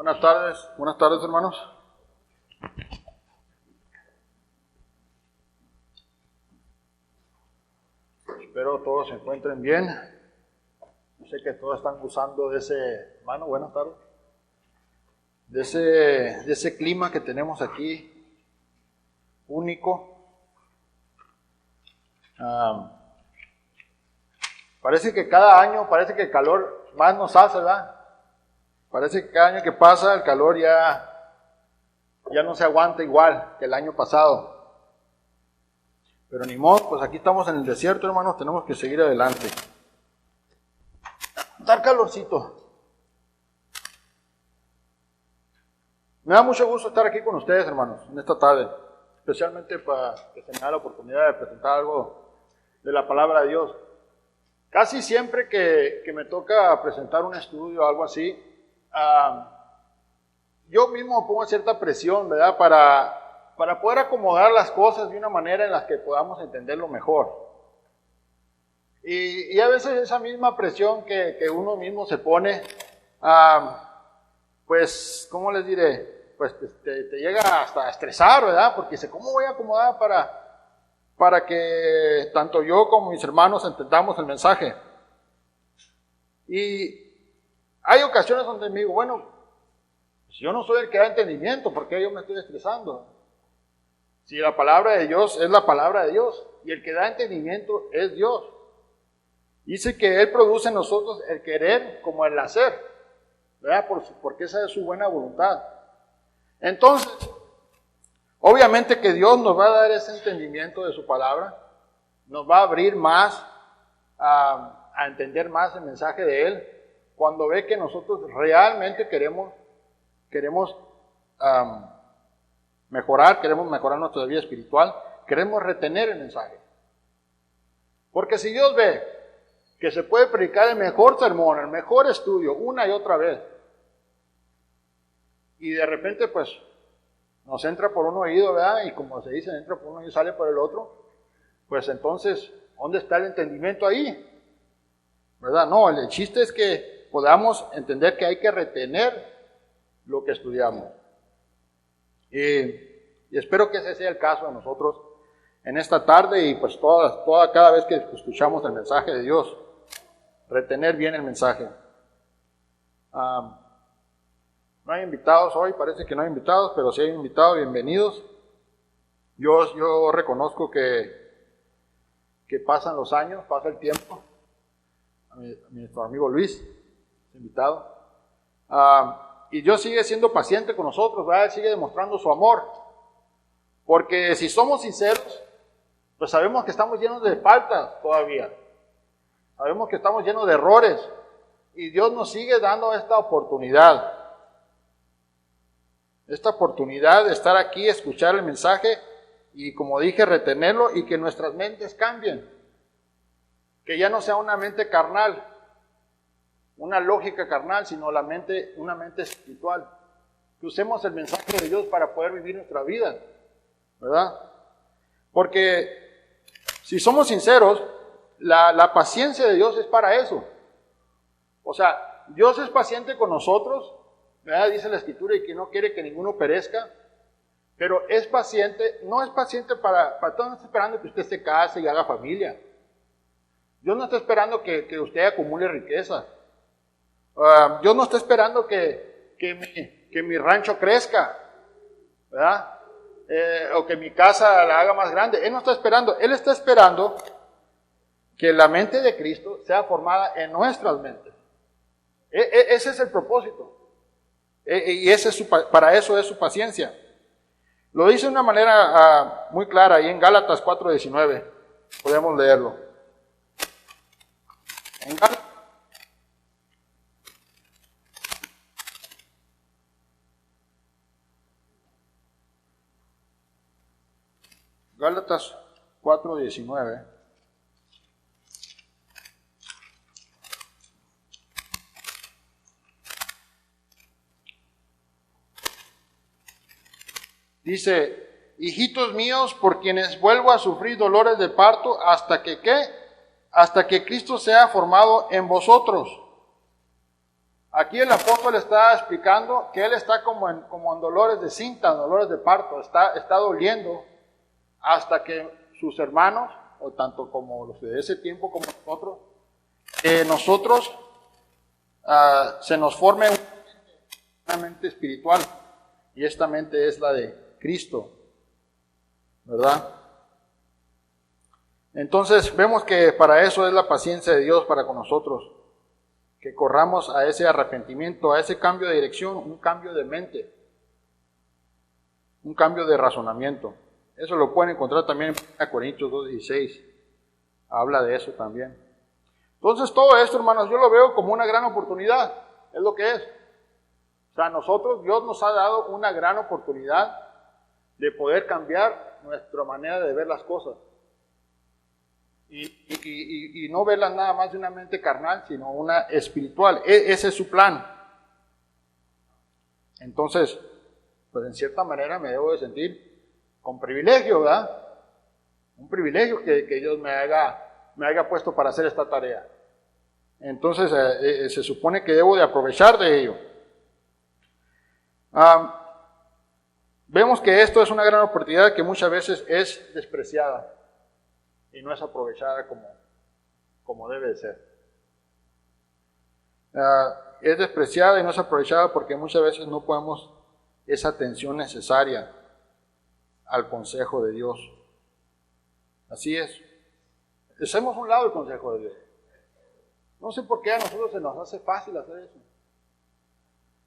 Buenas tardes hermanos. Espero todos se encuentren bien. Yo sé que todos están gozando de ese, hermano, buenas tardes, de ese clima que tenemos aquí, único. Parece que cada año, parece que el calor más nos hace, ¿verdad? Parece que cada año que pasa el calor ya no se aguanta igual que el año pasado. Pero ni modo, pues aquí estamos en el desierto, hermanos, tenemos que seguir adelante. Dar calorcito. Me da mucho gusto estar aquí con ustedes, hermanos, en esta tarde, especialmente para que se me da la oportunidad de presentar algo de la palabra de Dios. Casi siempre que me toca presentar un estudio o algo así, yo mismo pongo cierta presión, ¿verdad? Para poder acomodar las cosas de una manera en la que podamos entenderlo mejor. Y a veces esa misma presión que uno mismo se pone, pues, ¿cómo les diré? Pues te llega hasta a estresar, ¿verdad? Porque dice, ¿cómo voy a acomodar para que tanto yo como mis hermanos entendamos el mensaje? Y hay ocasiones donde me digo, bueno, pues yo no soy el que da entendimiento, ¿por qué yo me estoy estresando? Si la palabra de Dios es la palabra de Dios, y el que da entendimiento es Dios. Dice que Él produce en nosotros el querer como el hacer, ¿verdad? Porque esa es su buena voluntad. Entonces, obviamente que Dios nos va a dar ese entendimiento de su palabra, nos va a abrir más a entender más el mensaje de Él, cuando ve que nosotros realmente queremos queremos mejorar nuestra vida espiritual, queremos retener el mensaje. Porque si Dios ve que se puede predicar el mejor sermón, el mejor estudio, una y otra vez, y de repente pues nos entra por un oído, ¿verdad? Y como se dice, entra por uno y sale por el otro, pues entonces, ¿dónde está el entendimiento ahí? ¿Verdad? No, el chiste es que podamos entender que hay que retener lo que estudiamos. Y espero que ese sea el caso de nosotros en esta tarde y pues cada vez que escuchamos el mensaje de Dios, retener bien el mensaje. No hay invitados hoy, parece que no hay invitados, pero si hay invitados, bienvenidos. Yo reconozco que pasan los años, pasa el tiempo. A nuestro amigo Luis, invitado. Y Dios sigue siendo paciente con nosotros, ¿verdad? Él sigue demostrando su amor. Porque si somos sinceros, pues sabemos que estamos llenos de faltas todavía. Sabemos que estamos llenos de errores. Y Dios nos sigue dando esta oportunidad. Esta oportunidad de estar aquí, escuchar el mensaje y, como dije, retenerlo y que nuestras mentes cambien. Que ya no sea una mente carnal, una lógica carnal, sino una mente espiritual. Que usemos el mensaje de Dios para poder vivir nuestra vida, ¿verdad? Porque si somos sinceros, la paciencia de Dios es para eso. O sea, Dios es paciente con nosotros, ¿verdad? Dice la Escritura, y que no quiere que ninguno perezca, pero es paciente, no es paciente para todo, no está esperando que usted se case y haga familia. Dios no está esperando que usted acumule riqueza. Dios no está esperando que mi rancho crezca, ¿verdad? O que mi casa la haga más grande. Él no está esperando. Él está esperando que la mente de Cristo sea formada en nuestras mentes. Ese es el propósito. Y para eso es su paciencia. Lo dice de una manera muy clara ahí en Gálatas 4:19. Podemos leerlo. En Gálatas 4:19. Dice, hijitos míos, por quienes vuelvo a sufrir dolores de parto hasta que ¿qué? Hasta que Cristo sea formado en vosotros. Aquí el apóstol está explicando que él está como en dolores de cinta, dolores de parto, está doliendo hasta que sus hermanos, o tanto como los de ese tiempo como nosotros, se nos forme una mente espiritual, y esta mente es la de Cristo, ¿verdad? Entonces vemos que para eso es la paciencia de Dios para con nosotros, que corramos a ese arrepentimiento, a ese cambio de dirección, un cambio de mente, un cambio de razonamiento. Eso lo pueden encontrar también en Corintios 2:16, habla de eso también. Entonces todo esto, hermanos, yo lo veo como una gran oportunidad, es lo que es. O sea, Dios nos ha dado una gran oportunidad de poder cambiar nuestra manera de ver las cosas. Y no verlas nada más de una mente carnal, sino una espiritual. Ese es su plan. Entonces, pues en cierta manera me debo de sentir con privilegio, ¿verdad? Un privilegio que Dios me haya puesto para hacer esta tarea. Entonces, se supone que debo de aprovechar de ello. Vemos que esto es una gran oportunidad que muchas veces es despreciada y no es aprovechada como debe de ser. Es despreciada y no es aprovechada porque muchas veces no ponemos esa atención necesaria al consejo de Dios. Así es. Hacemos a un lado el consejo de Dios. No sé por qué a nosotros se nos hace fácil hacer eso.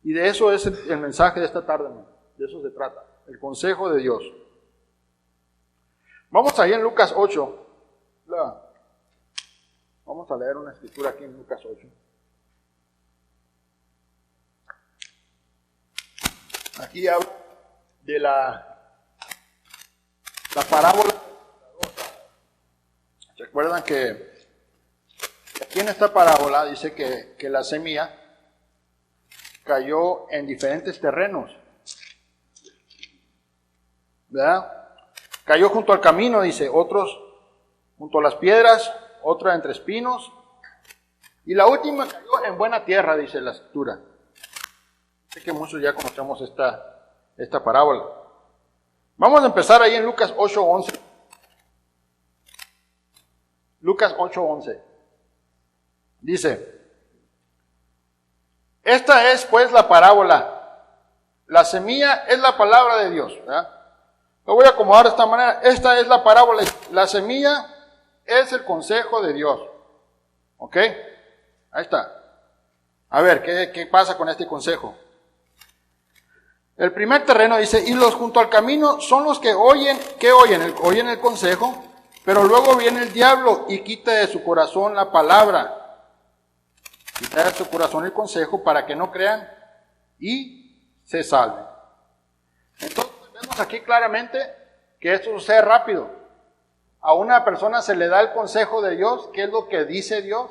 Y de eso es el mensaje de esta tarde, hermano. De eso se trata, el consejo de Dios. Vamos ahí en Lucas 8. Vamos a leer una escritura aquí en Lucas 8. Aquí habla de la parábola. ¿Se acuerdan que aquí en esta parábola dice que la semilla cayó en diferentes terrenos? ¿Verdad? Cayó junto al camino, dice, otros junto a las piedras, otra entre espinos, y la última cayó en buena tierra, dice la escritura. Sé que muchos ya conocemos esta parábola. Vamos a empezar ahí en Lucas 8:11. Lucas 8:11. Dice, esta es pues la parábola. La semilla es la palabra de Dios, ¿verdad? Lo voy a acomodar de esta manera. Esta es la parábola. La semilla es el consejo de Dios. ¿Ok? Ahí está. A ver, ¿qué pasa con este consejo? El primer terreno dice, y los junto al camino son los que oyen, oyen el consejo, pero luego viene el diablo y quita de su corazón la palabra. Quita de su corazón el consejo para que no crean y se salven. Entonces vemos aquí claramente que esto sucede rápido. A una persona se le da el consejo de Dios, qué es lo que dice Dios,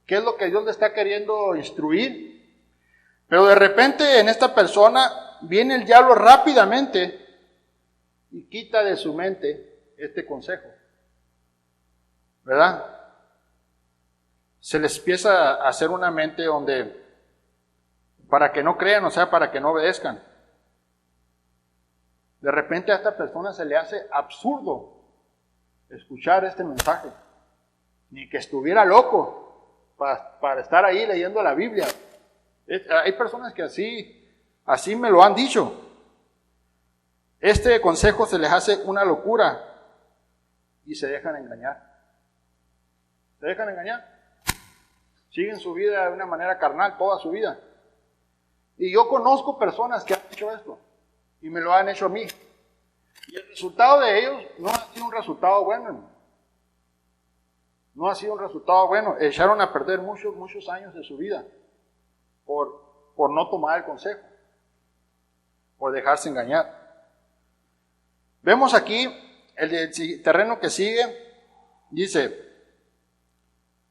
qué es lo que Dios le está queriendo instruir. Pero de repente en esta persona viene el diablo rápidamente y quita de su mente este consejo. ¿Verdad? Se les empieza a hacer una mente donde, para que no crean, o sea, para que no obedezcan. De repente a esta persona se le hace absurdo escuchar este mensaje. Ni que estuviera loco para estar ahí leyendo la Biblia. Hay personas que así me lo han dicho. Este consejo se les hace una locura y se dejan engañar. ¿Se dejan engañar? Siguen su vida de una manera carnal toda su vida. Y yo conozco personas que han hecho esto y me lo han hecho a mí. Y el resultado de ellos no ha sido un resultado bueno. No ha sido un resultado bueno. Echaron a perder muchos años de su vida por no tomar el consejo, por dejarse engañar. Vemos aquí el terreno que sigue. Dice,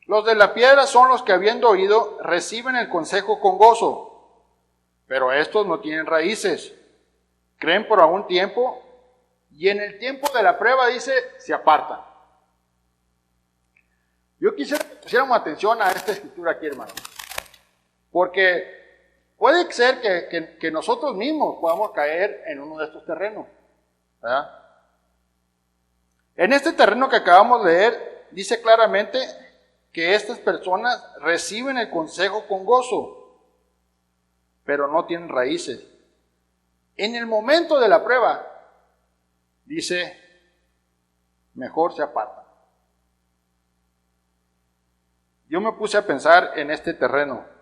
los de la piedra son los que habiendo oído reciben el consejo con gozo, pero estos no tienen raíces, creen por algún tiempo y en el tiempo de la prueba, dice, se apartan. Yo quisiera que pusiéramos atención a esta escritura aquí, hermano, Porque puede ser que nosotros mismos podamos caer en uno de estos terrenos, ¿verdad? En este terreno que acabamos de leer, dice claramente que estas personas reciben el consejo con gozo, pero no tienen raíces. En el momento de la prueba, dice, mejor se apartan. Yo me puse a pensar en este terreno,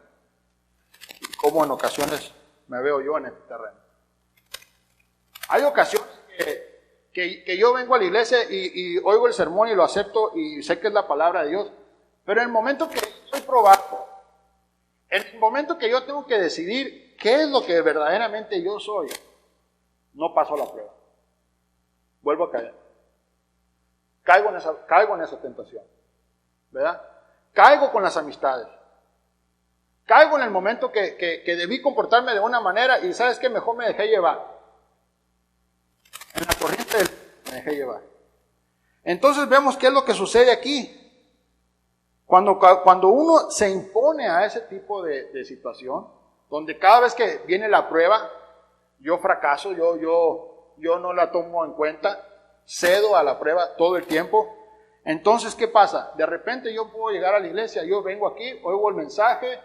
cómo en ocasiones me veo yo en este terreno. Hay ocasiones que yo vengo a la iglesia y oigo el sermón y lo acepto y sé que es la palabra de Dios, pero en el momento que soy probado, en el momento que yo tengo que decidir qué es lo que verdaderamente yo soy, no paso la prueba. Vuelvo a caer. Caigo en esa tentación, ¿verdad? Caigo con las amistades. Caigo en el momento que debí comportarme de una manera y ¿sabes qué? Mejor me dejé llevar. En la corriente me dejé llevar. Entonces vemos qué es lo que sucede aquí. Cuando uno se impone a ese tipo de situación, donde cada vez que viene la prueba, yo fracaso, yo no la tomo en cuenta, cedo a la prueba todo el tiempo. Entonces, ¿qué pasa? De repente yo puedo llegar a la iglesia, yo vengo aquí, oigo el mensaje,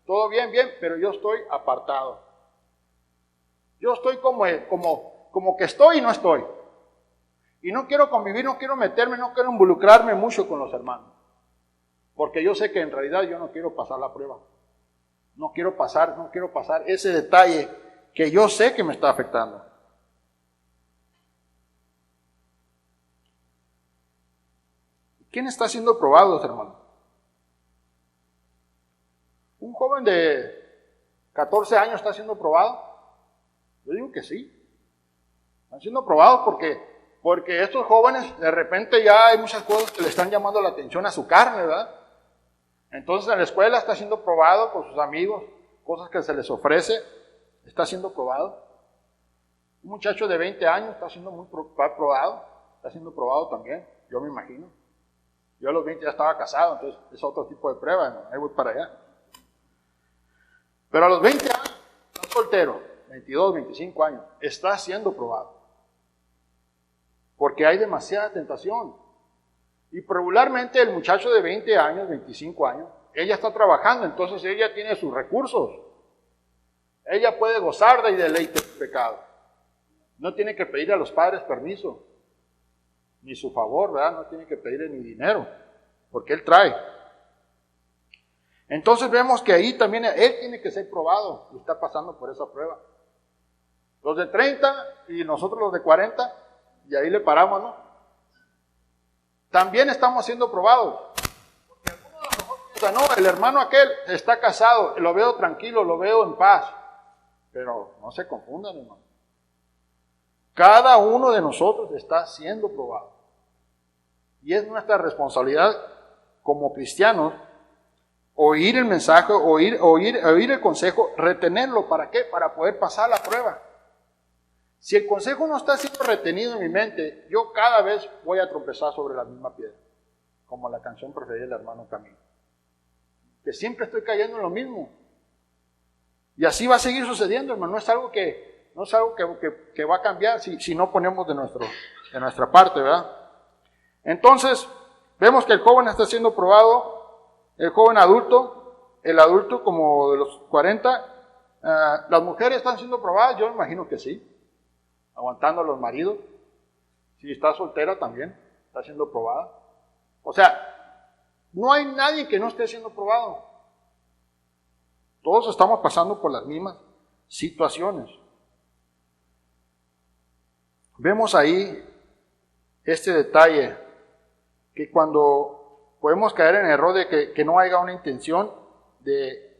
todo bien, pero yo estoy apartado. Yo estoy como que estoy y no estoy. Y no quiero convivir, no quiero meterme, no quiero involucrarme mucho con los hermanos. Porque yo sé que en realidad yo no quiero pasar la prueba. No quiero pasar ese detalle que yo sé que me está afectando. ¿Quién está siendo probado, hermano? ¿Un joven de 14 años está siendo probado? Yo digo que sí. Están siendo probados porque estos jóvenes de repente ya hay muchas cosas que le están llamando la atención a su carne, ¿verdad? Entonces en la escuela está siendo probado por sus amigos, cosas que se les ofrece, está siendo probado. Un muchacho de 20 años está siendo probado, está siendo probado también, yo me imagino. Yo a los 20 ya estaba casado, entonces es otro tipo de prueba, ¿no? Ahí voy para allá. Pero a los 20 años, está soltero, 22, 25 años, está siendo probado. Porque hay demasiada tentación. Y regularmente el muchacho de 20 años, 25 años, ella está trabajando, entonces ella tiene sus recursos. Ella puede gozar de deleite del pecado. No tiene que pedir a los padres permiso, ni su favor, ¿verdad? No tiene que pedirle ni dinero, porque él trae. Entonces vemos que ahí también él tiene que ser probado y está pasando por esa prueba. Los de 30 y nosotros los de 40, y ahí le paramos, ¿no? También estamos siendo probados. Porque algunos a lo mejor piensan, no, el hermano aquel está casado, lo veo tranquilo, lo veo en paz. Pero no se confundan, hermano. Cada uno de nosotros está siendo probado. Y es nuestra responsabilidad como cristianos oír el mensaje, oír el consejo, retenerlo. ¿Para qué? Para poder pasar la prueba. Si el consejo no está siendo retenido en mi mente, yo cada vez voy a tropezar sobre la misma piedra, como la canción preferida del hermano Camilo. Que siempre estoy cayendo en lo mismo. Y así va a seguir sucediendo, hermano. No es algo que va a cambiar si no ponemos de nuestra parte, ¿verdad? Entonces, vemos que el joven está siendo probado, el joven adulto, el adulto como de los 40, las mujeres están siendo probadas, yo me imagino que sí. Aguantando a los maridos. Si está soltera también está siendo probada. O sea, no hay nadie que no esté siendo probado. Todos estamos pasando por las mismas situaciones. Vemos ahí este detalle, que cuando podemos caer en el error de que no haya una intención de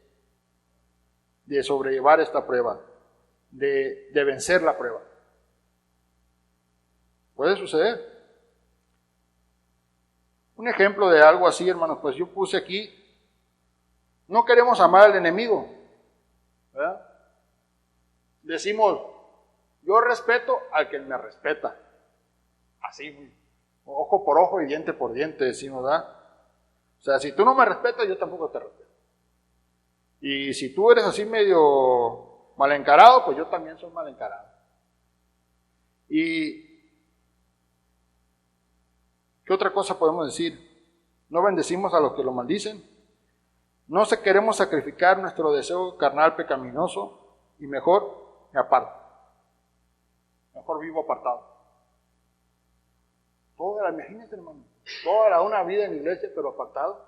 sobrellevar esta prueba, de vencer la prueba. Puede suceder. Un ejemplo de algo así, hermanos, pues yo puse aquí, no queremos amar al enemigo, ¿verdad? Decimos, yo respeto al que me respeta. Así, ojo por ojo y diente por diente, decimos, ¿verdad? O sea, si tú no me respetas, yo tampoco te respeto. Y si tú eres así medio mal encarado, pues yo también soy mal encarado. ¿Y qué otra cosa podemos decir? No bendecimos a los que lo maldicen. No queremos sacrificar nuestro deseo carnal pecaminoso y mejor me aparto. Mejor vivo apartado. Imagínate, hermano, una vida en la iglesia pero apartado.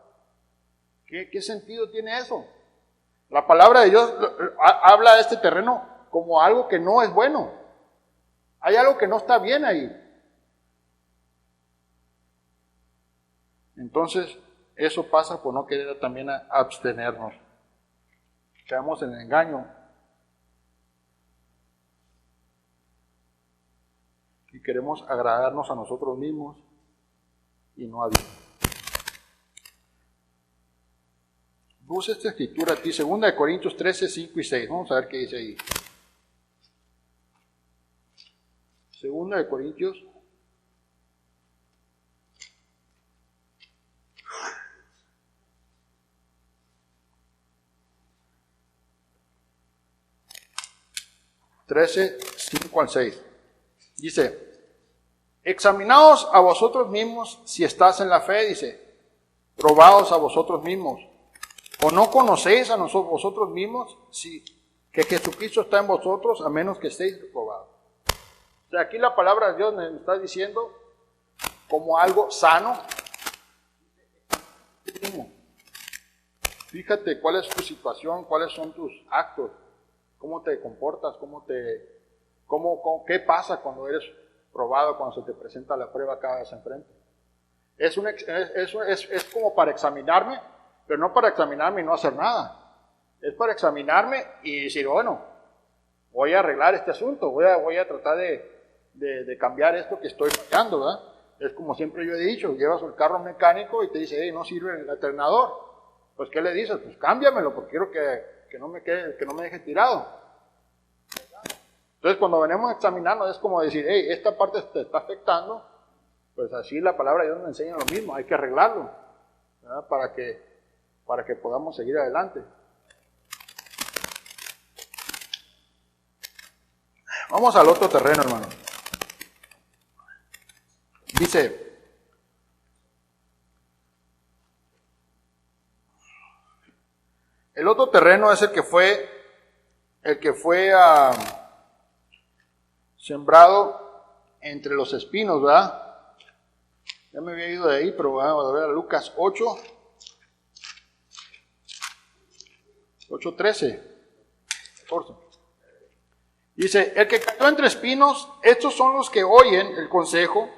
¿Qué sentido tiene eso? La palabra de Dios habla de este terreno como algo que no es bueno. Hay algo que no está bien ahí. Entonces, eso pasa por no querer también abstenernos. Caemos en el engaño. Y queremos agradarnos a nosotros mismos y no a Dios. Busca esta escritura a ti, 2 Corintios 13, 5 y 6. Vamos a ver qué dice ahí. 2 Corintios 13, 5 al 6. Dice, examinaos a vosotros mismos si estás en la fe, dice, probaos a vosotros mismos. ¿O no conocéis a vosotros mismos que Jesucristo está en vosotros, a menos que estéis reprobados? O sea, aquí la palabra de Dios me está diciendo como algo sano. Fíjate cuál es tu situación, cuáles son tus actos, cómo te comportas, qué pasa cuando eres probado, cuando se te presenta la prueba cada vez enfrente. Es como para examinarme, pero no para examinarme y no hacer nada. Es para examinarme y decir, bueno, voy a arreglar este asunto, voy a tratar de cambiar esto que estoy fallando, ¿verdad? Es como siempre yo he dicho, llevas el carro mecánico y te dice, hey, no sirve el alternador. Pues, ¿qué le dices? Pues cámbiamelo, porque quiero que no me deje tirado. Entonces, cuando venimos a examinarnos, es como decir, hey, esta parte te está afectando, pues así la palabra de Dios nos enseña lo mismo, hay que arreglarlo, ¿verdad? Para que podamos seguir adelante. Vamos al otro terreno, hermano. Dice, el otro terreno es el que fue sembrado entre los espinos, ¿verdad? Ya me había ido de ahí, pero vamos a ver a Lucas 8, 13, 14. Dice, el que cayó entre espinos, estos son los que oyen el consejo,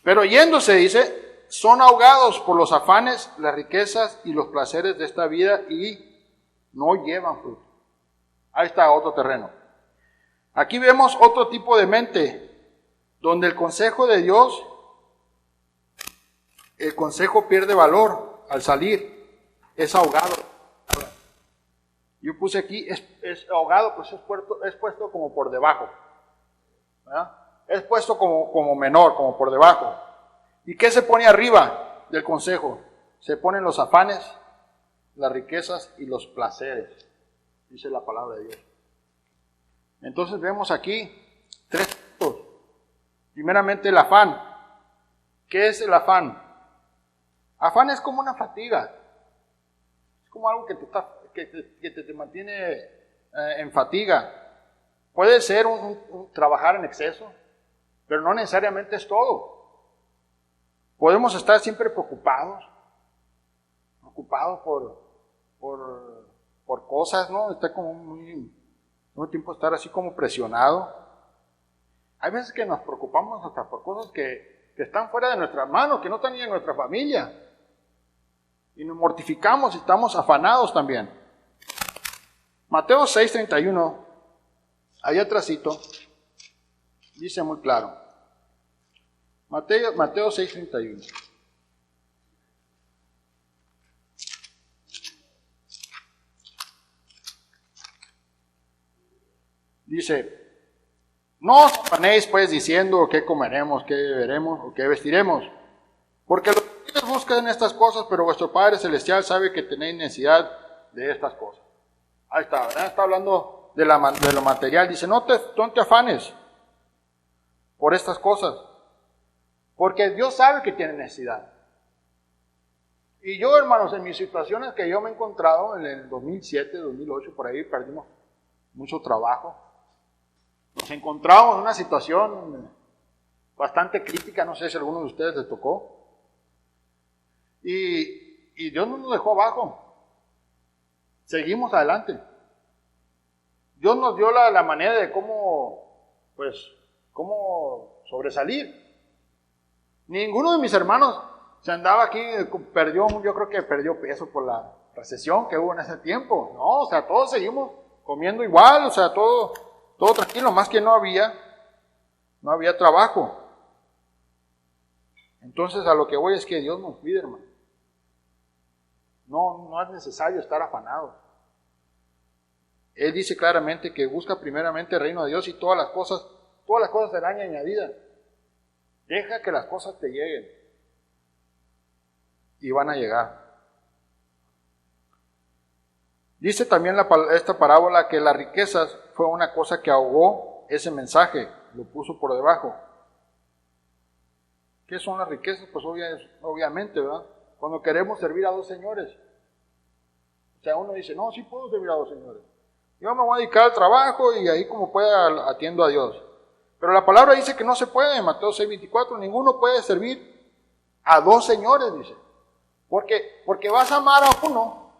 pero yéndose, dice, son ahogados por los afanes, las riquezas y los placeres de esta vida y no llevan fruto. Ahí está otro terreno. Aquí vemos otro tipo de mente, donde el consejo de Dios, el consejo pierde valor al salir, es ahogado. Yo puse aquí, es ahogado, pues es puesto como por debajo, ¿verdad? Es puesto como menor, como por debajo. ¿Y qué se pone arriba del consejo? Se ponen los afanes, las riquezas y los placeres, dice la palabra de Dios. Entonces vemos aquí 3 puntos. Primeramente el afán. ¿Qué es el afán? Afán es como una fatiga. Es como algo que te mantiene en fatiga. Puede ser un trabajar en exceso, pero no necesariamente es todo. Podemos estar siempre preocupados por cosas, ¿no? Está como un tiempo estar así como presionado. Hay veces que nos preocupamos hasta por cosas que están fuera de nuestras manos, que no están ni en nuestra familia. Y nos mortificamos y estamos afanados también. Mateo 6:31, ahí atrásito, dice muy claro. Mateo 6:31. Dice, no os afanéis pues diciendo qué comeremos, qué beberemos o qué vestiremos, porque los gentiles buscan estas cosas, pero vuestro Padre Celestial sabe que tenéis necesidad de estas cosas. Ahí está, ¿verdad? Está hablando de lo material. Dice, no te afanes por estas cosas, porque Dios sabe que tiene necesidad. Y yo, hermanos, en mis situaciones que yo me he encontrado en el 2007, 2008, por ahí perdimos mucho trabajo. Nos encontramos en una situación bastante crítica, no sé si a alguno de ustedes les tocó. Y Dios no nos dejó abajo. Seguimos adelante. Dios nos dio la manera de cómo sobresalir. Ninguno de mis hermanos se andaba aquí, yo creo que perdió peso por la recesión que hubo en ese tiempo. No, o sea, todos seguimos comiendo igual, o sea, todo tranquilo, más que no había trabajo. Entonces a lo que voy es que Dios nos cuide, hermano. No es necesario estar afanado. Él dice claramente que busca primeramente el reino de Dios y todas las cosas serán añadidas. Deja que las cosas te lleguen. Y van a llegar. Dice también esta parábola que las riquezas fue una cosa que ahogó ese mensaje, lo puso por debajo. ¿Qué son las riquezas? Pues obviamente, ¿verdad? Cuando queremos servir a dos señores. O sea, uno dice, no, sí puedo servir a dos señores. Yo me voy a dedicar al trabajo y ahí como pueda atiendo a Dios. Pero la palabra dice que no se puede, en Mateo 6:24, ninguno puede servir a dos señores, dice. Porque vas a amar a uno,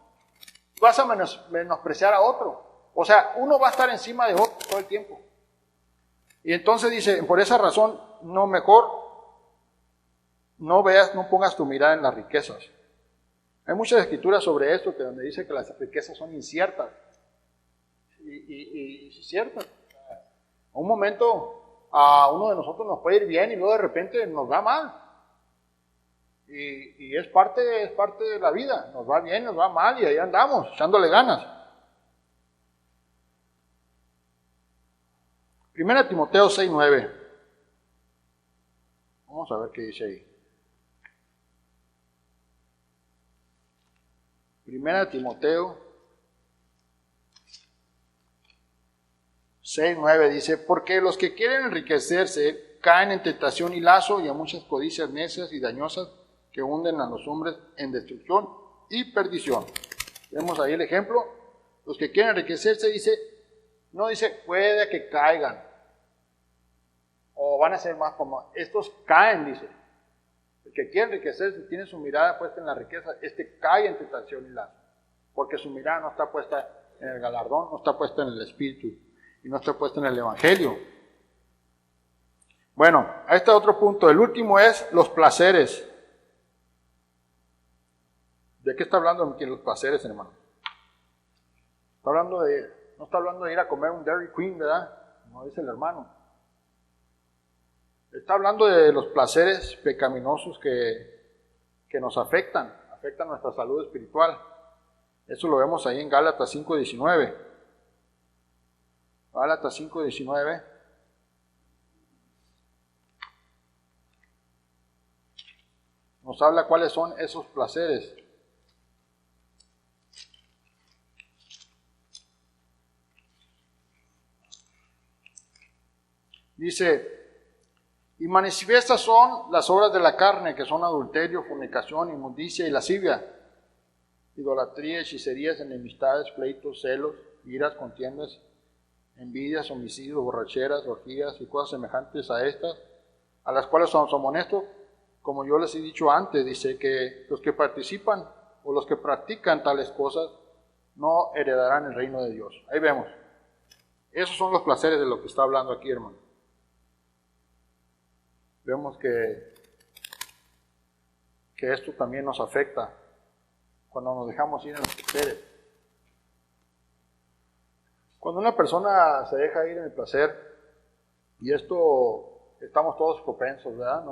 vas a menospreciar a otro. O sea, uno va a estar encima de otro todo el tiempo. Y entonces dice, por esa razón, no pongas tu mirada en las riquezas. Hay muchas escrituras sobre esto donde dice que las riquezas son inciertas. Y es cierto. A un momento a uno de nosotros nos puede ir bien y luego de repente nos va mal. Y es parte de la vida. Nos va bien, nos va mal y ahí andamos, echándole ganas. 1 Timoteo 6:9. Vamos a ver qué dice ahí. 1 Timoteo 6:9 dice, porque los que quieren enriquecerse caen en tentación y lazo y a muchas codicias necias y dañosas que hunden a los hombres en destrucción y perdición. Vemos ahí el ejemplo. Los que quieren enriquecerse no dice puede que caigan o van a ser más como estos caen, dice. El que quiere enriquecerse tiene su mirada puesta en la riqueza, cae en tentación y lazo, porque su mirada no está puesta en el galardón, no está puesta en el espíritu y no está puesta en el evangelio. Bueno, ahí está otro punto. El último es los placeres. ¿De qué está hablando aquí los placeres, hermano? No está hablando de ir a comer un Dairy Queen, ¿verdad? Como dice el hermano. Está hablando de los placeres pecaminosos que nos afectan nuestra salud espiritual. Eso lo vemos ahí en Gálatas 5:19. Gálatas 5:19. Nos habla cuáles son esos placeres. Dice, y manifiestas son las obras de la carne, que son adulterio, fornicación, inmundicia y lascivia, idolatría, hechicerías, enemistades, pleitos, celos, iras, contiendas, envidias, homicidios, borracheras, orgías y cosas semejantes a estas, a las cuales somos honestos, como yo les he dicho antes, dice que los que participan o los que practican tales cosas no heredarán el reino de Dios. Ahí vemos. Esos son los placeres de lo que está hablando aquí, hermano. Vemos que esto también nos afecta cuando nos dejamos ir en los placeres. Cuando una persona se deja ir en el placer, y esto estamos todos propensos, ¿verdad?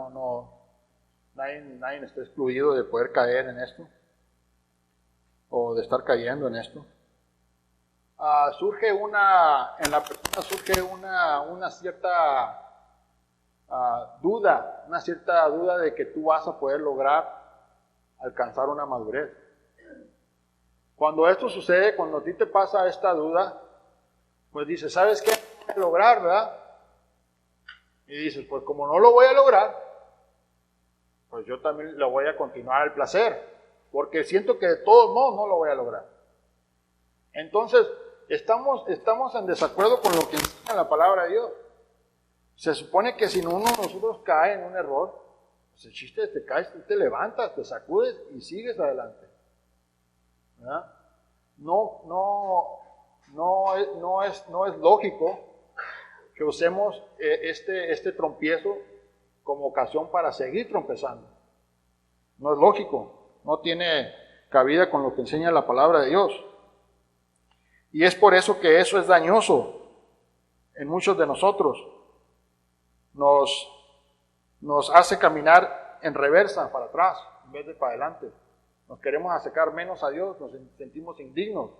Nadie está excluido de poder caer en esto, o de estar cayendo en esto. En la persona surge una cierta una cierta duda de que tú vas a poder lograr alcanzar una madurez. Cuando esto sucede, cuando a ti te pasa esta duda, pues dices, ¿sabes qué? No voy a lograr, ¿verdad? Y dices, pues como no lo voy a lograr, pues yo también lo voy a continuar al placer, porque siento que de todos modos no lo voy a lograr. Entonces, estamos en desacuerdo con lo que enseña la palabra de Dios. Se supone que si uno de nosotros cae en un error, pues el chiste es que te caes, tú te levantas, te sacudes y sigues adelante. ¿Verdad? No es lógico que usemos este trompiezo como ocasión para seguir trompezando. No es lógico, no tiene cabida con lo que enseña la palabra de Dios. Y es por eso que eso es dañoso en muchos de nosotros. Nos hace caminar en reversa, para atrás, en vez de para adelante. Nos queremos acercar menos a Dios, nos sentimos indignos,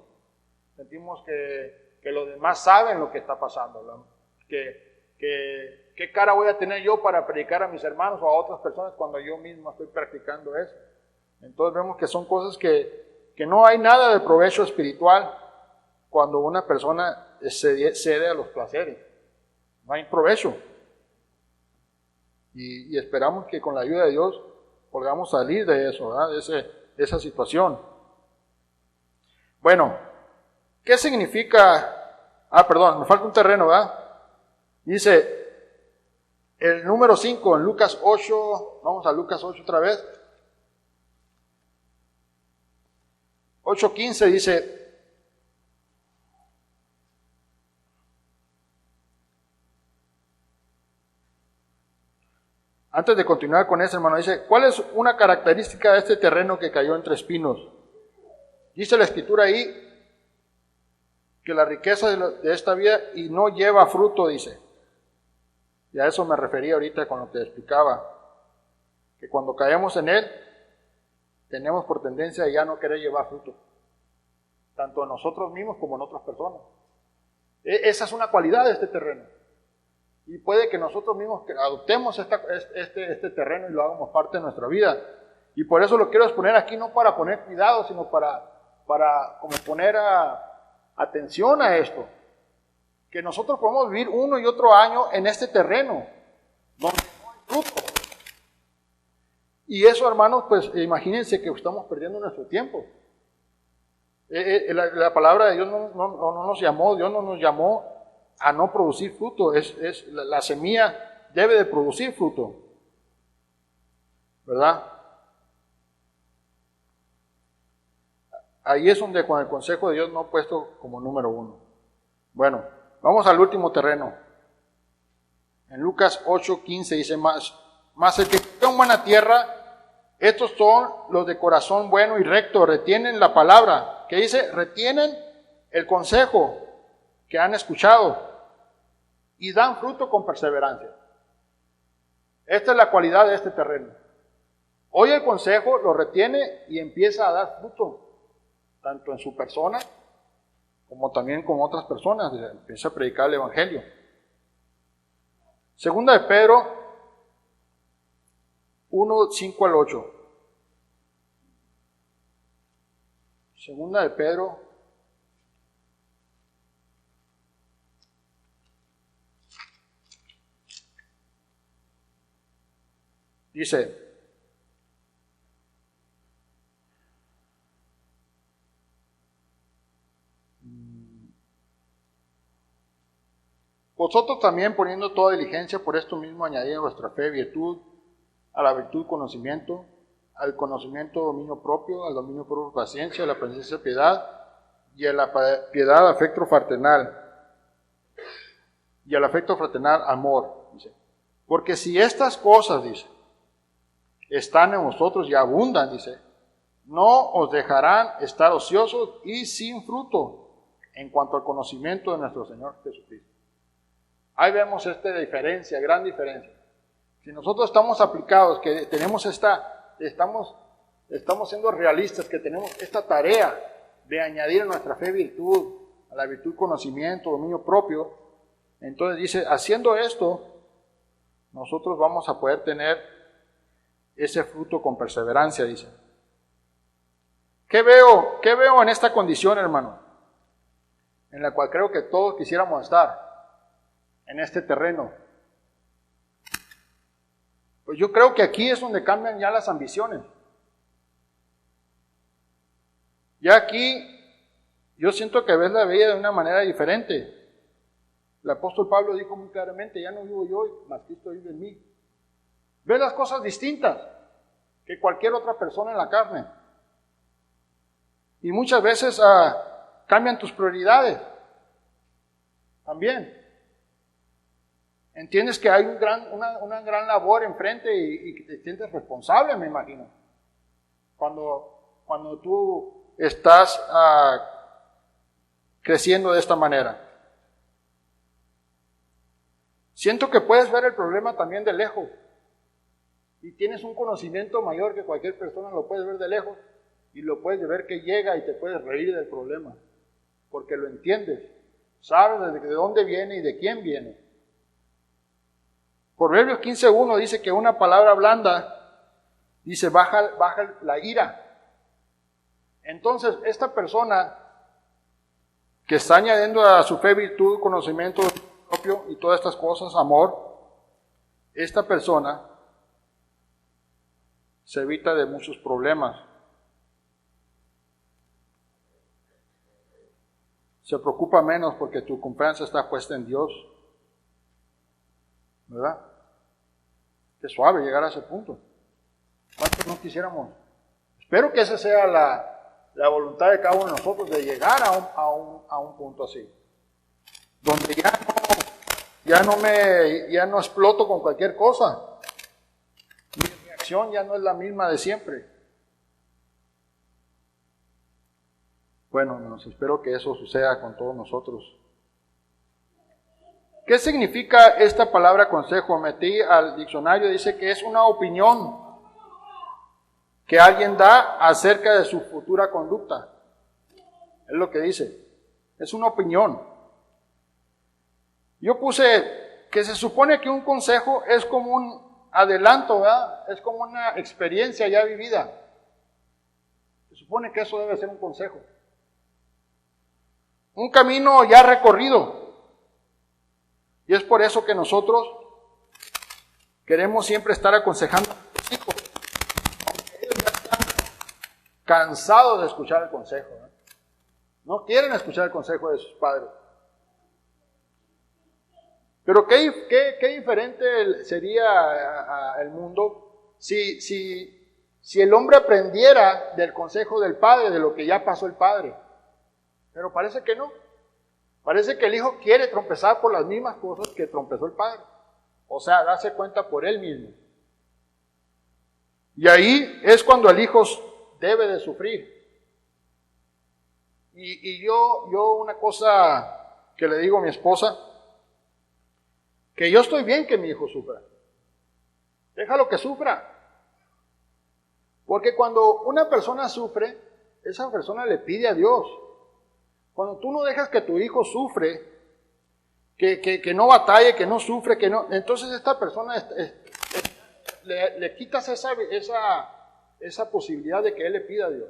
sentimos que los demás saben lo que está pasando, ¿qué cara voy a tener yo para predicar a mis hermanos o a otras personas cuando yo mismo estoy practicando eso? Entonces vemos que son cosas que no hay nada de provecho espiritual cuando una persona cede a los placeres. No hay provecho. Y esperamos que con la ayuda de Dios podamos salir de eso, ¿verdad? De esa situación. Bueno, ¿qué significa? Me falta un terreno, ¿verdad? Dice, el número 5 en Lucas 8, vamos a Lucas 8 otra vez. 8:15 dice, antes de continuar con eso, hermano, dice, ¿cuál es una característica de este terreno que cayó entre espinos? Dice la Escritura ahí que la riqueza de esta vida y no lleva fruto, dice. Y a eso me refería ahorita con lo que explicaba, que cuando caemos en él, tenemos por tendencia a ya no querer llevar fruto, tanto en nosotros mismos como en otras personas. Esa es una cualidad de este terreno. Y puede que nosotros mismos adoptemos este terreno y lo hagamos parte de nuestra vida. Y por eso lo quiero exponer aquí, no para poner cuidado, sino para como poner atención a esto. Que nosotros podemos vivir uno y otro año en este terreno, donde no hay fruto. Y eso, hermanos, pues imagínense que estamos perdiendo nuestro tiempo. La palabra de Dios no nos llamó, Dios no nos llamó a no producir fruto. La semilla debe de producir fruto, ¿verdad? Ahí es donde con el consejo de Dios no he puesto como número 1. Bueno, vamos al último terreno. En Lucas 8:15 dice, más el que vive en buena tierra, estos son los de corazón bueno y recto, retienen la palabra. ¿Qué dice? Retienen el consejo que han escuchado y dan fruto con perseverancia. Esta es la cualidad de este terreno. Oye el consejo, lo retiene y empieza a dar fruto, tanto en su persona como también con otras personas. Empieza a predicar el Evangelio. Segunda de Pedro 1:5-8. Segunda de Pedro dice, vosotros también poniendo toda diligencia por esto mismo añadid a vuestra fe virtud, a la virtud conocimiento, al conocimiento dominio propio, al dominio propio paciencia, a la paciencia piedad, y a la piedad afecto fraternal, y al afecto fraternal amor. Dice, porque si estas cosas, dice, están en vosotros y abundan, dice, no os dejarán estar ociosos y sin fruto en cuanto al conocimiento de nuestro Señor Jesucristo. Ahí vemos esta diferencia, gran diferencia. Si nosotros estamos aplicados, que tenemos estamos siendo realistas, que tenemos esta tarea de añadir a nuestra fe virtud, a la virtud conocimiento, dominio propio, entonces dice, haciendo esto, nosotros vamos a poder tener ese fruto con perseverancia, dice. ¿Qué veo en esta condición, hermano? En la cual creo que todos quisiéramos estar, en este terreno. Pues yo creo que aquí es donde cambian ya las ambiciones. Ya aquí, yo siento que ves la vida de una manera diferente. El apóstol Pablo dijo muy claramente, ya no vivo yo, mas Cristo vive en mí. Ves las cosas distintas que cualquier otra persona en la carne. Y muchas veces cambian tus prioridades. También. Entiendes que hay una gran labor enfrente y te sientes responsable, me imagino. Cuando tú estás creciendo de esta manera. Siento que puedes ver el problema también de lejos. Y tienes un conocimiento mayor que cualquier persona, lo puedes ver de lejos. Y lo puedes ver que llega y te puedes reír del problema. Porque lo entiendes. Sabes de dónde viene y de quién viene. Proverbios 15:1 dice que una palabra blanda, dice, baja la ira. Entonces, esta persona que está añadiendo a su fe virtud, conocimiento propio y todas estas cosas, amor, esta persona se evita de muchos problemas. Se preocupa menos porque tu confianza está puesta en Dios. ¿Verdad? Qué suave llegar a ese punto. ¿Cuántos no quisiéramos? Espero que esa sea la voluntad de cada uno de nosotros, de llegar a un punto así. Donde ya no exploto con cualquier cosa. Mi reacción ya no es la misma de siempre. Bueno, hermanos, espero que eso suceda con todos nosotros. ¿Qué significa esta palabra consejo? Metí al diccionario, dice que es una opinión que alguien da acerca de su futura conducta. Es lo que dice. Es una opinión. Yo puse que se supone que un consejo es como un adelanto, ¿verdad? Es como una experiencia ya vivida. Se supone que eso debe ser un consejo. Un camino ya recorrido. Y es por eso que nosotros queremos siempre estar aconsejando a los hijos. Ellos ya están cansados de escuchar el consejo. No quieren escuchar el consejo de sus padres. Pero qué diferente sería el mundo si el hombre aprendiera del consejo del padre, de lo que ya pasó el padre. Pero parece que no. Parece que el hijo quiere tropezar por las mismas cosas que tropezó el padre. O sea, darse cuenta por él mismo. Y ahí es cuando el hijo debe de sufrir. Y yo una cosa que le digo a mi esposa, que yo estoy bien que mi hijo sufra. Déjalo que sufra. Porque cuando una persona sufre, esa persona le pide a Dios. Cuando tú no dejas que tu hijo sufre, que no batalle, que no sufre, entonces esta persona le quitas esa posibilidad de que él le pida a Dios.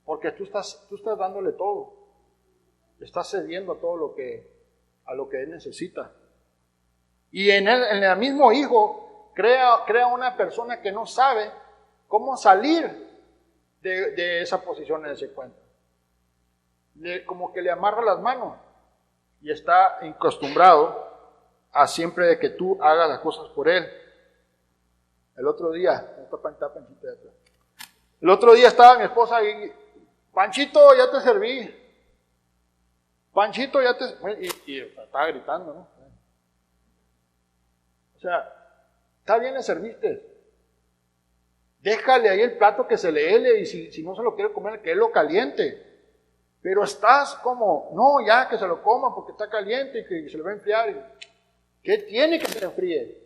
Porque tú estás dándole todo. Estás cediendo a todo a lo que él necesita. Y en el mismo hijo crea una persona que no sabe cómo salir de esa posición en ese cuento. Como que le amarra las manos y está acostumbrado a siempre de que tú hagas las cosas por él. El otro día estaba mi esposa y Panchito, ya te serví. Panchito, ya te... Y estaba gritando, ¿no? O sea, está bien, le serviste. Déjale ahí el plato que se le hele y si no se lo quiere comer, que él lo caliente. Pero estás como, no, ya que se lo coma porque está caliente y que se le va a enfriar. ¿Qué tiene que se enfríe?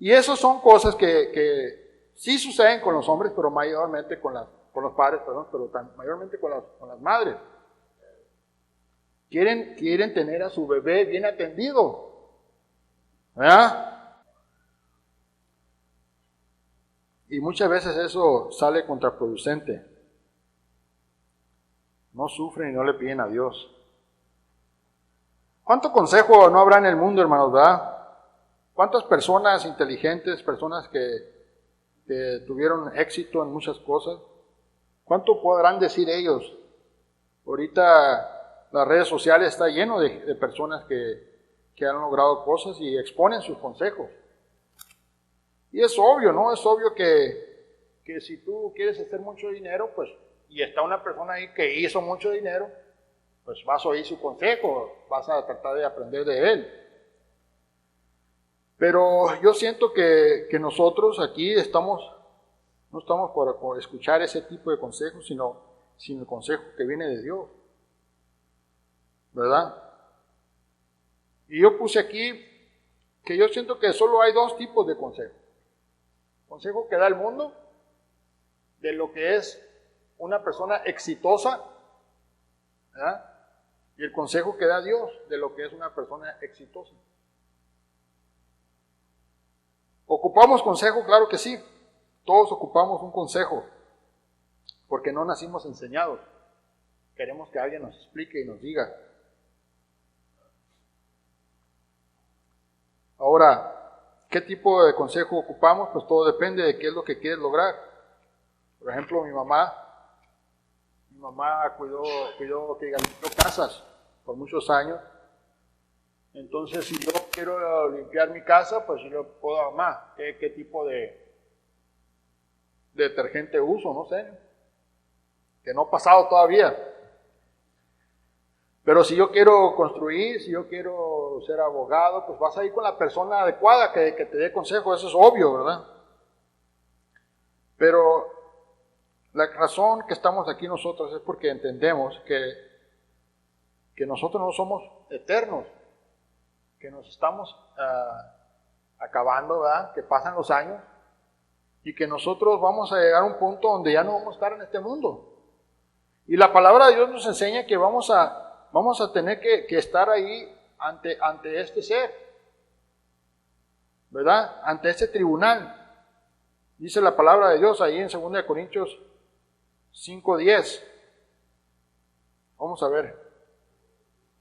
Y esas son cosas que sí suceden con los hombres, pero mayormente con los padres, pero mayormente con las madres. Quieren tener a su bebé bien atendido. ¿Verdad? Y muchas veces eso sale contraproducente. No sufren y no le piden a Dios. ¿Cuánto consejo no habrá en el mundo, hermanos, verdad? ¿Cuántas personas inteligentes, personas que tuvieron éxito en muchas cosas? ¿Cuánto podrán decir ellos? Ahorita las redes sociales están llenas de personas que han logrado cosas y exponen sus consejos. Y es obvio, ¿no? Es obvio que si tú quieres hacer mucho dinero, pues, y está una persona ahí que hizo mucho dinero, pues vas a oír su consejo, vas a tratar de aprender de él. Pero yo siento que nosotros aquí no estamos por escuchar ese tipo de consejos, sino el consejo que viene de Dios, ¿verdad? Y yo puse aquí que yo siento que solo hay dos tipos de consejos. Consejo que da el mundo, de lo que es una persona exitosa, ¿verdad? Y el consejo que da Dios, de lo que es una persona exitosa. ¿Ocupamos consejo? Claro que sí. Todos ocupamos un consejo, porque no nacimos enseñados. Queremos que alguien nos explique y nos diga. Ahora, ¿qué tipo de consejo ocupamos? Pues todo depende de qué es lo que quieres lograr. Por ejemplo, mi mamá cuidó limpió casas por muchos años. Entonces, si yo quiero limpiar mi casa, pues yo puedo, mamá, ¿qué tipo de detergente uso? No sé, que no ha pasado todavía. Pero si yo quiero construir, si yo quiero ser abogado, pues vas a ir con la persona adecuada que te dé consejo, eso es obvio, ¿verdad? Pero la razón que estamos aquí nosotros es porque entendemos que nosotros no somos eternos, que nos estamos acabando, ¿verdad? Que pasan los años y que nosotros vamos a llegar a un punto donde ya no vamos a estar en este mundo. Y la palabra de Dios nos enseña que vamos a tener que estar ahí ante este ser, ¿verdad? Ante este tribunal. Dice la palabra de Dios ahí en 2 Corintios 5:10. Vamos a ver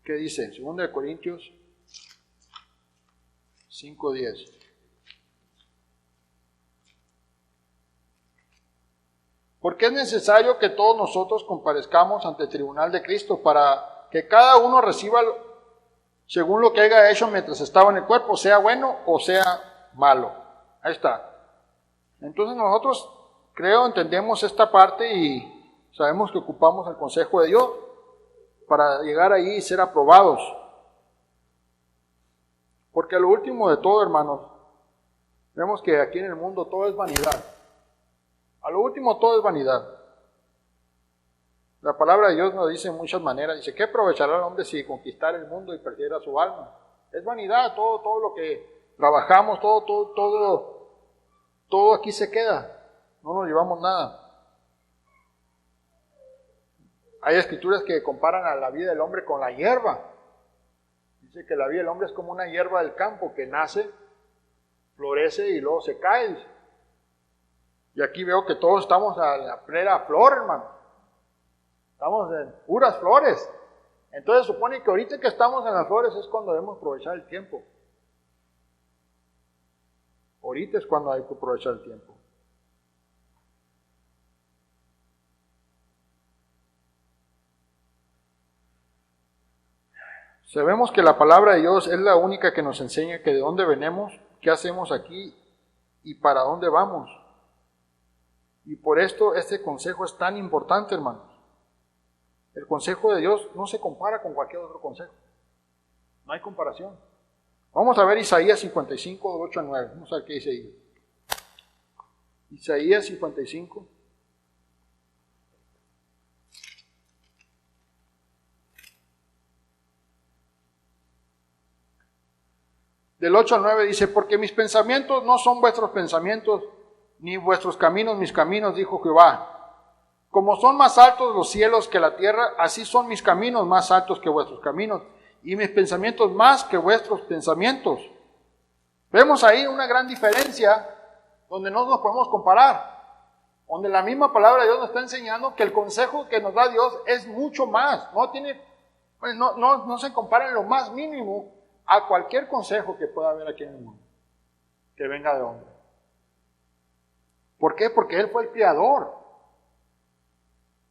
qué dice 2 Corintios 5:10. Porque es necesario que todos nosotros comparezcamos ante el tribunal de Cristo para que cada uno reciba según lo que haya hecho mientras estaba en el cuerpo, sea bueno o sea malo. Ahí está. Entonces nosotros entendemos esta parte y sabemos que ocupamos el consejo de Dios para llegar ahí y ser aprobados. Porque a lo último de todo, hermanos, vemos que aquí en el mundo todo es vanidad. A lo último todo es vanidad. La palabra de Dios nos dice en muchas maneras, dice, ¿qué aprovechará el hombre si conquistara el mundo y perdiera su alma? Es vanidad, todo lo que trabajamos, todo aquí se queda, no nos llevamos nada. Hay escrituras que comparan a la vida del hombre con la hierba. Dice que la vida del hombre es como una hierba del campo que nace, florece y luego se cae. Y aquí veo que todos estamos a la plena flor, hermano. Estamos en puras flores. Entonces supone que ahorita que estamos en las flores es cuando debemos aprovechar el tiempo. Ahorita es cuando hay que aprovechar el tiempo. Sabemos que la palabra de Dios es la única que nos enseña que de dónde venimos, qué hacemos aquí y para dónde vamos. Y por esto este consejo es tan importante, hermanos. El consejo de Dios no se compara con cualquier otro consejo. No hay comparación. Vamos a ver Isaías 55, 8 a 9. Vamos a ver qué dice ahí. Isaías 55. Del 8 al 9 dice, porque mis pensamientos no son vuestros pensamientos, ni vuestros caminos mis caminos, dijo Jehová. Como son más altos los cielos que la tierra, así son mis caminos más altos que vuestros caminos, y mis pensamientos más que vuestros pensamientos. Vemos ahí una gran diferencia donde no nos podemos comparar, donde la misma palabra de Dios nos está enseñando que el consejo que nos da Dios es mucho más, no se compara en lo más mínimo a cualquier consejo que pueda haber aquí en el mundo, que venga de hombre. ¿Por qué? Porque Él fue el creador.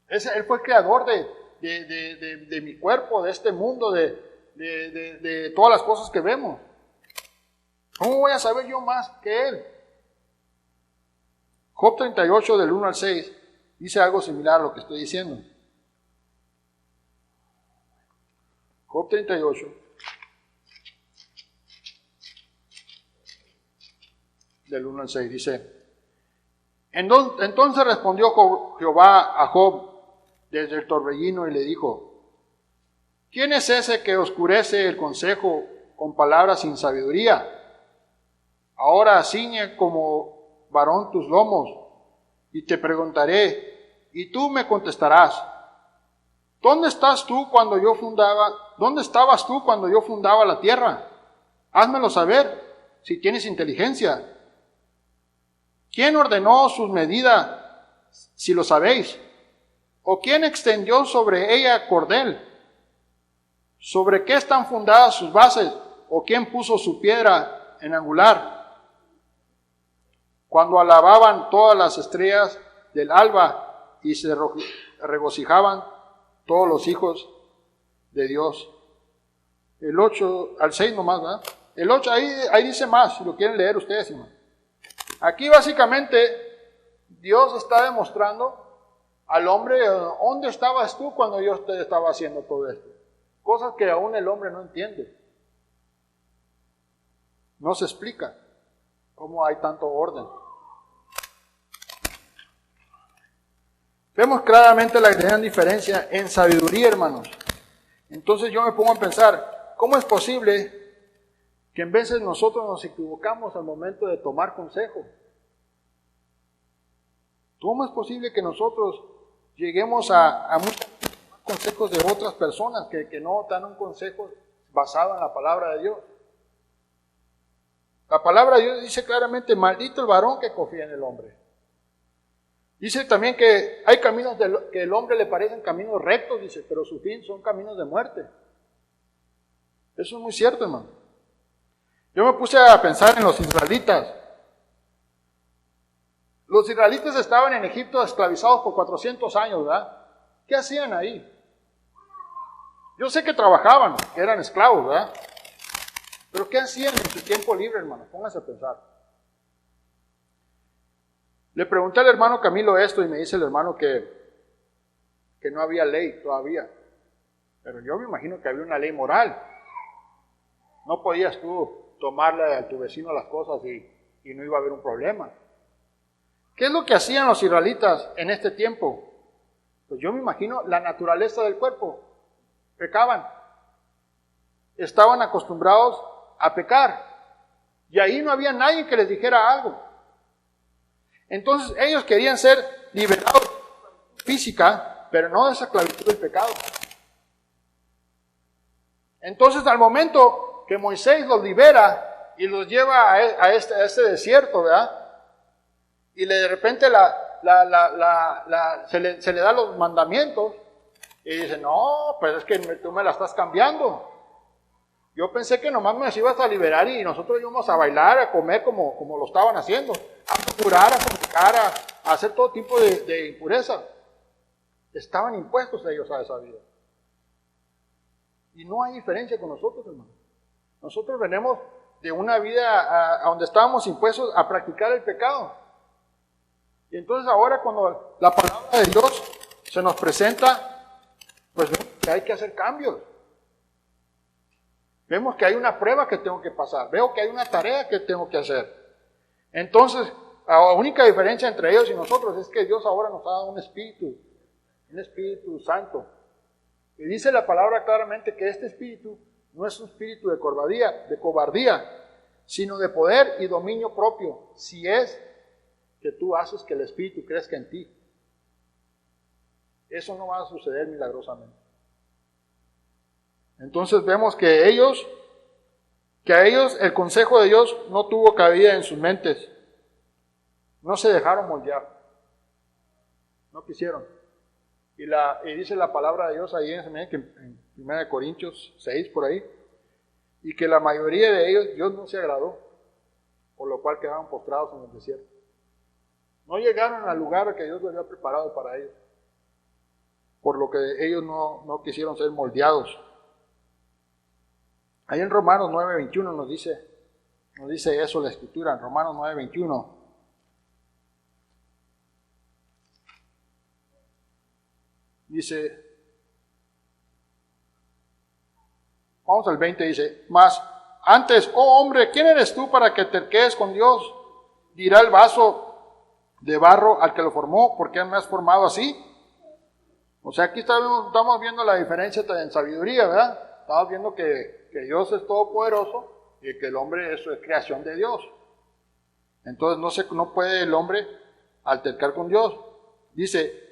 Él fue el creador de mi cuerpo, de este mundo, de todas las cosas que vemos. ¿Cómo voy a saber yo más que Él? Job 38, del 1 al 6, dice algo similar a lo que estoy diciendo. Job 38. Del 1 al 6, dice: Entonces respondió Jehová a Job desde el torbellino y le dijo: ¿Quién es ese que oscurece el consejo con palabras sin sabiduría? Ahora ciñe como varón tus lomos, y te preguntaré, y tú me contestarás: ¿Dónde estabas tú cuando yo fundaba la tierra? Házmelo saber, si tienes inteligencia. ¿Quién ordenó sus medidas, si lo sabéis? ¿O quién extendió sobre ella cordel? ¿Sobre qué están fundadas sus bases? ¿O quién puso su piedra en angular? Cuando alababan todas las estrellas del alba y se regocijaban todos los hijos de Dios. El 8 al 6 nomás, ¿verdad? El 8, ahí dice más, si lo quieren leer ustedes, hermano. Aquí básicamente Dios está demostrando al hombre: ¿dónde estabas tú cuando yo te estaba haciendo todo esto? Cosas que aún el hombre no entiende. No se explica cómo hay tanto orden. Vemos claramente la gran diferencia en sabiduría, hermanos. Entonces yo me pongo a pensar, ¿cómo es posible que en veces nosotros nos equivocamos al momento de tomar consejo? ¿Cómo es posible que nosotros lleguemos a muchos consejos de otras personas que no dan un consejo basado en la palabra de Dios? La palabra de Dios dice claramente: maldito el varón que confía en el hombre. Dice también que hay caminos que el hombre le parecen caminos rectos, dice, pero su fin son caminos de muerte. Eso es muy cierto, hermano. Yo me puse a pensar en los israelitas. Los israelitas estaban en Egipto esclavizados por 400 años, ¿verdad? ¿Qué hacían ahí? Yo sé que trabajaban, que eran esclavos, ¿verdad? Pero ¿qué hacían en su tiempo libre, hermano? Pónganse a pensar. Le pregunté al hermano Camilo esto y me dice el hermano que no había ley todavía. Pero yo me imagino que había una ley moral. No podías tú tomarle a tu vecino las cosas y no iba a haber un problema. ¿Qué es lo que hacían los israelitas en este tiempo? Pues yo me imagino la naturaleza del cuerpo. Pecaban. Estaban acostumbrados a pecar. Y ahí no había nadie que les dijera algo. Entonces ellos querían ser liberados física, pero no de esa esclavitud del pecado. Entonces al momento que Moisés los libera y los lleva a este desierto, ¿verdad? Y de repente se le da los mandamientos y dice: no, pues es que tú me la estás cambiando. Yo pensé que nomás me ibas a liberar y nosotros íbamos a bailar, a comer como lo estaban haciendo, a curar, a fornicar, a hacer todo tipo de impureza. Estaban impuestos ellos a esa vida. Y no hay diferencia con nosotros, hermano. Nosotros venimos de una vida a donde estábamos impuestos a practicar el pecado. Y entonces ahora cuando la palabra de Dios se nos presenta, pues vemos que hay que hacer cambios. Vemos que hay una prueba que tengo que pasar. Veo que hay una tarea que tengo que hacer. Entonces, la única diferencia entre ellos y nosotros es que Dios ahora nos ha dado un Espíritu Santo. Y dice la palabra claramente que este Espíritu no es un espíritu de cobardía, sino de poder y dominio propio, si es que tú haces que el Espíritu crezca en ti. Eso no va a suceder milagrosamente. Entonces vemos que a ellos el consejo de Dios no tuvo cabida en sus mentes. no se dejaron moldear, no quisieron. Y dice la palabra de Dios ahí en 1 Corintios 6 por ahí, y que la mayoría de ellos Dios no se agradó, por lo cual quedaron postrados en el desierto. No llegaron al lugar que Dios había preparado para ellos, por lo que ellos no quisieron ser moldeados. Ahí en Romanos 9:21 nos dice eso la Escritura, en Romanos 9:21. Dice, vamos al 20, dice, mas antes, oh hombre, ¿quién eres tú para que te quedes con Dios? Dirá el vaso de barro al que lo formó, ¿por qué me has formado así? O sea, aquí estamos viendo la diferencia en sabiduría, ¿verdad? Estamos viendo que Dios es todopoderoso y que el hombre es creación de Dios. Entonces no puede el hombre altercar con Dios. Dice,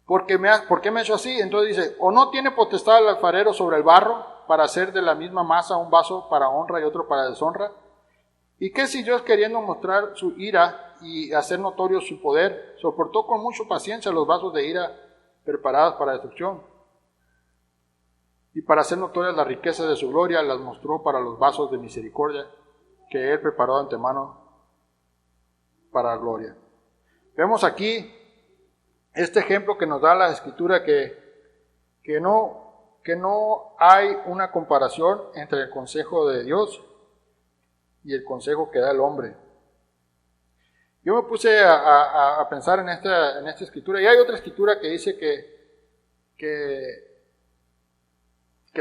¿por qué me ha hecho así? Entonces dice, ¿o no tiene potestad el alfarero sobre el barro para hacer de la misma masa un vaso para honra y otro para deshonra? ¿Y qué si Dios, queriendo mostrar su ira y hacer notorio su poder, soportó con mucha paciencia los vasos de ira preparados para destrucción? Y para hacer notorias las riquezas de su gloria, las mostró para los vasos de misericordia que Él preparó de antemano para gloria. Vemos aquí este ejemplo que nos da la Escritura que no hay una comparación entre el consejo de Dios y el consejo que da el hombre. Yo me puse a pensar en esta Escritura, y hay otra Escritura que dice que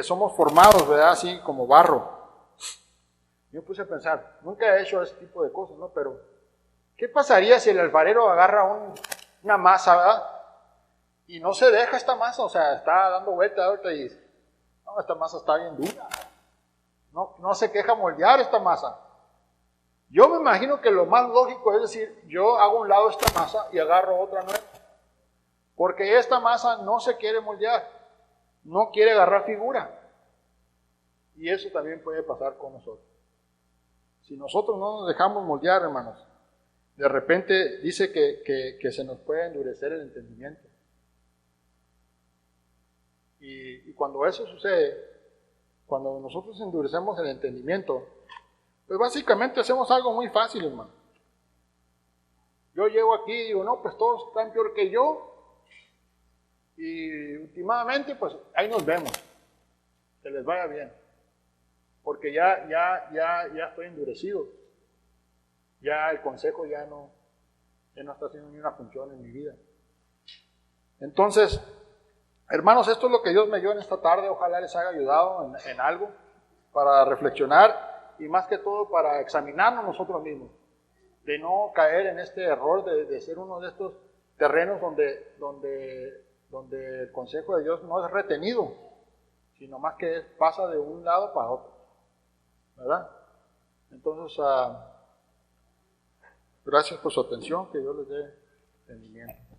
somos formados, ¿verdad? Así como barro. Yo me puse a pensar, nunca he hecho ese tipo de cosas, ¿no? Pero, ¿qué pasaría si el alfarero agarra una masa, ¿verdad? Y no se deja esta masa, o sea, está dando vuelta ahorita y dice, no, esta masa está bien dura. No se queja moldear esta masa. Yo me imagino que lo más lógico es decir, yo hago a un lado esta masa y agarro otra nueva. Porque esta masa no se quiere moldear, no quiere agarrar figura. Y eso también puede pasar con nosotros. Si nosotros no nos dejamos moldear, hermanos, de repente dice que se nos puede endurecer el entendimiento. Y cuando eso sucede, cuando nosotros endurecemos el entendimiento, pues básicamente hacemos algo muy fácil, hermano. Yo llego aquí y digo, no, pues todos están peor que yo. Y últimamente, pues ahí nos vemos. Que les vaya bien. Porque ya estoy endurecido. Ya el consejo ya no está haciendo ni una función en mi vida. Entonces, hermanos, esto es lo que Dios me dio en esta tarde. Ojalá les haya ayudado en algo para reflexionar y más que todo para examinarnos nosotros mismos. De no caer en este error de ser uno de estos terrenos donde el consejo de Dios no es retenido, sino más que pasa de un lado para otro. ¿Verdad? Entonces, gracias por su atención, que Dios les dé entendimiento.